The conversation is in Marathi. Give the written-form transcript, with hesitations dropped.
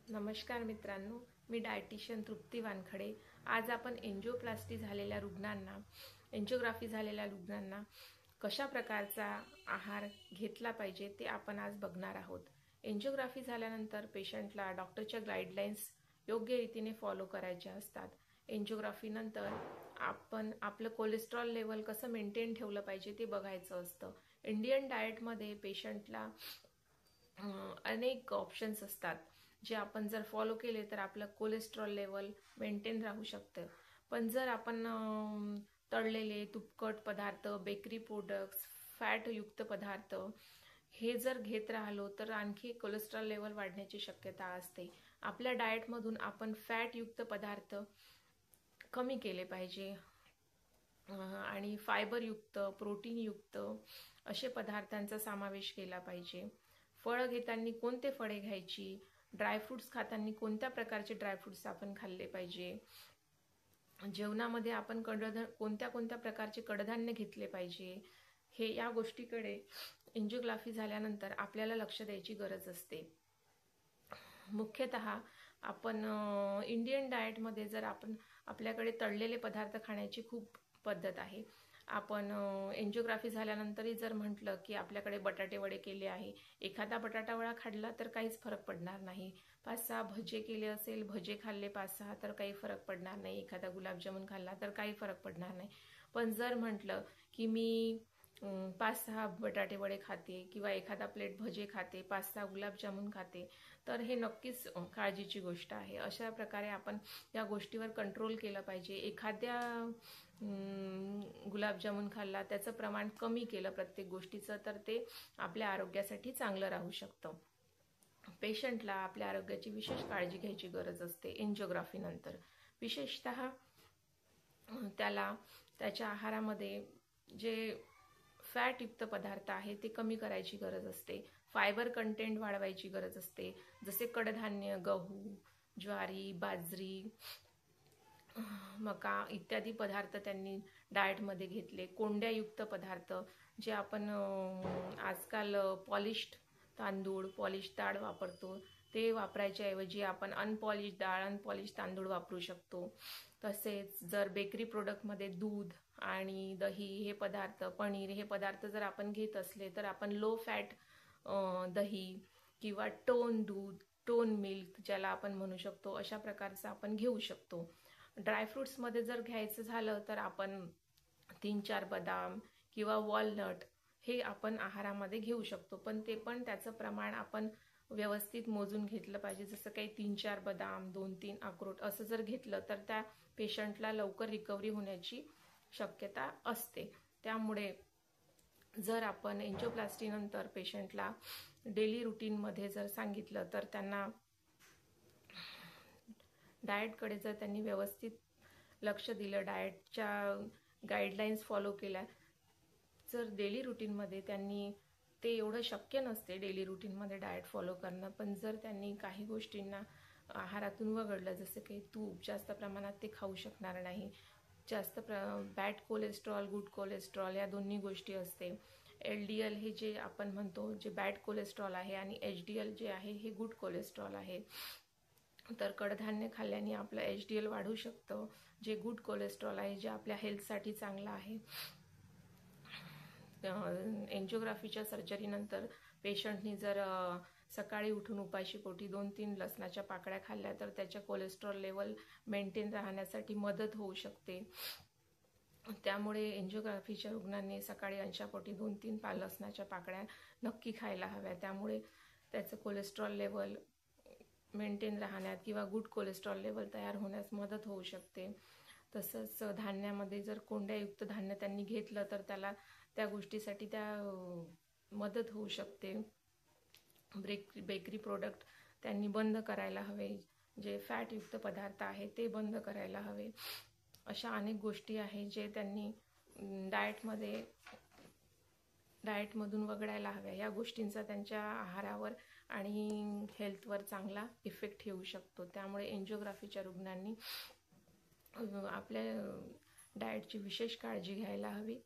नमस्कार मित्रांनो, मी डायटिशियन तृप्ती वानखडे। आज आपण एंजिओप्लास्टी झालेल्या रुग्णांना, एंजिओग्राफी झालेल्या रुग्णांना कशा प्रकारचा आहार घेतला पाहिजे ते आपण आज बघणार आहोत। एंजिओग्राफी झाल्यानंतर पेशंटला डॉक्टरच्या गाईडलाईन्स योग्य रीतीने फॉलो करायचे असतात। एंजिओग्राफी नंतर आपण आपलं कोलेस्ट्रॉल लेवल कसं मेंटेन ठेवलं पाहिजे ते बघायचं असतं। इंडियन डाएटमध्ये पेशंटला अनेक ऑप्शन्स असतात जे आपण जर फॉलो केले तर आपलं कोलेस्ट्रॉल लेवल मेंटेन राहू शकतं। पण जर आपण तळलेले तुपकट पदार्थ, बेकरी प्रोडक्ट्स, फॅटयुक्त पदार्थ हे जर घेत राहिलो तर आणखी कोलेस्ट्रॉल लेवल वाढण्याची शक्यता असते। आपल्या डाएटमधून आपण फॅटयुक्त पदार्थ कमी केले पाहिजे आणि फायबरयुक्त, प्रोटीनयुक्त असे पदार्थांचा समावेश केला पाहिजे। फळं घेताना कोणते फळे घ्यायची, ड्रायफ्रुट्स खाताना कोणत्या प्रकारचे ड्रायफ्रुट्स आपण खाल्ले पाहिजे, जेवणामध्ये आपण कोणत्या प्रकारचे कडधान्य घेतले पाहिजे, हे या गोष्टीकडे एंजिओग्राफी झाल्यानंतर आपल्याला लक्ष द्यायची गरज असते। मुख्यतः आपण इंडियन डाएटमध्ये जर आपल्याकडे तळलेले पदार्थ खाण्याची खूप पद्धत आहे। आपण एंजिओग्राफी झाल्यानंतरही जर म्हटलं की आपल्याकडे बटाटे वडे केले आहे, एखादा बटाटा वडा खाल्ला तर काहीच फरक पडणार नाही। 5-6 भजे केले असेल, भजे खाल्ले 5-6 तर काही फरक पडणार नाही। एखादा गुलाबजामुन खाल्ला तर काही फरक पडणार नाही। पण जर म्हटलं की मी 5-6 बटाटे वडे खाते किंवा एखादा प्लेट भजे खाते, 5-6 गुलाबजामुन खाते, तर हे नक्कीच काळजीची गोष्ट आहे। अशा प्रकारे आपण या गोष्टीवर कंट्रोल केलं पाहिजे। एखाद्या गुलाबजामुन खाल्ला, त्याचं प्रमाण कमी केलं प्रत्येक गोष्टीचं, तर ते आपल्या आरोग्यासाठी चांगलं राहू शकतं। पेशंटला आपल्या आरोग्याची विशेष काळजी घ्यायची गरज असते। एंजिओग्राफी नंतर विशेषतः त्याला त्याच्या आहारामध्ये जे फॅटयुक्त पदार्थ आहे ते कमी करायची गरज असते। फायबर कंटेंट वाढवायची गरज असते, जसे कडधान्य, गहू, ज्वारी, बाजरी, मका इत्यादी पदार्थ त्यांनी डाएटमध्ये घेतले। कोंड्यायुक्त पदार्थ जे आपण आजकाल पॉलिश्ड तांदूळ, पॉलिश डाळ वापरतो, ते वापरायच्या ऐवजी आपण अनपॉलिश डाळ, अनपॉलिश तांदूळ वापरू शकतो। तसेच जर बेकरी प्रोडक्टमध्ये दूध आणि दही हे पदार्थ, पनीर हे पदार्थ जर आपण घेत असले तर आपण लो फॅट दही किंवा टोन दूध, टोन मिल्क ज्याला आपण म्हणू शकतो, अशा प्रकारचं आपण घेऊ शकतो। ड्रायफ्रुट्समध्ये जर घ्यायचं झालं तर आपण 3-4 बदाम किंवा वॉलनट हे आपण आहारामध्ये घेऊ शकतो, पण ते पण त्याचं प्रमाण आपण व्यवस्थित मोजून घेतलं पाहिजे। जसं काही 3-4 बदाम, 2-3 अक्रोड असं जर घेतलं तर त्या पेशंटला लवकर रिकव्हरी होण्याची शक्यता असते। त्यामुळे जर आपण एंजिओप्लास्टी नंतर पेशंटला डेली रुटीनमध्ये जर सांगितलं तर त्यांना डाएटकडे जर त्यांनी व्यवस्थित लक्ष दिलं, डाएटच्या गाईडलाईन्स फॉलो केल्या, जर डेली रुटीनमध्ये त्यांनी, ते एवढं शक्य नसते डेली रुटीनमध्ये डाएट फॉलो करणं, पण जर त्यांनी काही गोष्टींना आहारातून वगळलं, जसं काही तूप जास्त प्रमाणात ते खाऊ शकणार नाही, जास्त बॅड कोलेस्ट्रॉल, गुड कोलेस्ट्रॉल या दोन्ही गोष्टी असते। LDL हे जे आपण म्हणतो जे बॅड कोलेस्ट्रॉल आहे आणि HDL जे आहे हे गुड कोलेस्ट्रॉल आहे। तर कडधान्य खाल्ल्याने आपलं HDL वाढू शकतं, जे गुड कोलेस्ट्रॉल आहे, जे आपल्या हेल्थसाठी चांगलं आहे। एंजिओग्राफीच्या सर्जरीनंतर पेशंटनी जर सकाळी उठून उपाशी पोटी 2-3 लसणाच्या पाकळ्या खाल्ल्या तर त्याच्या कोलेस्ट्रॉल लेवल मेंटेन राहण्यासाठी मदत होऊ शकते। त्यामुळे एंजिओग्राफीच्या रुग्णांनी सकाळी अंशापोटी 2-3 लसणाच्या पाकळ्या नक्की खायला हव्या। त्यामुळे त्याचं कोलेस्ट्रॉल लेवल मेंटेन राहण्यात किंवा गुड कोलेस्ट्रॉल लेवल तयार होण्यास मदत होऊ शकते। तसंच धान्यामध्ये जर कोंड्यायुक्त धान्य त्यांनी घेतलं तर त्याला त्या गोष्टीसाठी मदत होऊ शकते। बेकरी प्रोडक्ट त्यांनी बंद करायला हवे, जे फॅटयुक्त पदार्थ आहे ते बंद करायला हवे। अशा अनेक गोष्टी आहेत जे त्यांनी डाएटमधून वगळायला हव्या। या गोष्टींचा त्यांच्या आहारावर आणि हेल्थवर चांगला इफेक्ट येऊ शकतो। त्यामुळे एंजिओग्राफीच्या रुग्णांनी आपल्या डाएटची विशेष काळजी घ्यायला हवी।